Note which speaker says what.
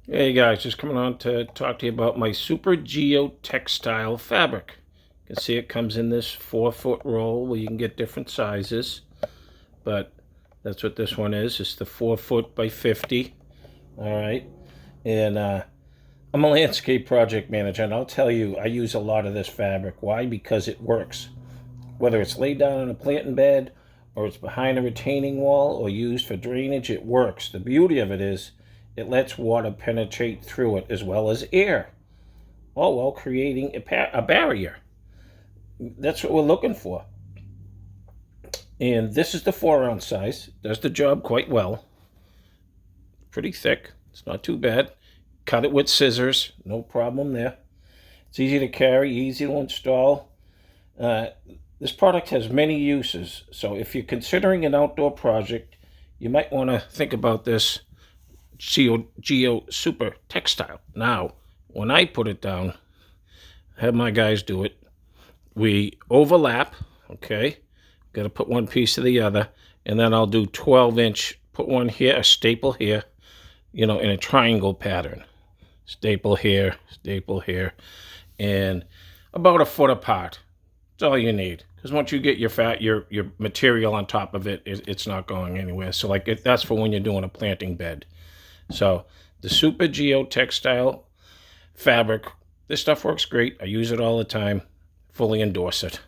Speaker 1: Hey guys, just coming on to talk to you about my super geotextile fabric. You can see it comes in this 4-foot roll where you can get different sizes, but that's what this one is. It's the 4 foot by 50. All right, and I'm a landscape project manager, and I'll tell you, I use a lot of this fabric. Why? Because it works. Whether it's laid down in a planting bed, or it's behind a retaining wall, or used for drainage, it works. The beauty of it is it lets water penetrate through it as well as air, all while creating a barrier. That's what we're looking for. And this is the 4 ounce size. Does the job quite well. Pretty thick. It's not too bad. Cut it with scissors. No problem there. It's easy to carry, easy to install. This product has many uses. So if you're considering an outdoor project, you might want to think about this Geo Super Textile. Now, when I put it down, I have my guys do it. We overlap, okay? Got to put one piece to the other, and then I'll do 12-inch, put one here, a staple here, in a triangle pattern. Staple here, and about a foot apart. That's all you need. Because once you get your material on top of it, it's not going anywhere. So that's for when you're doing a planting bed. So the Super Geotextile fabric, this stuff works great. I use it all the time. Fully endorse it.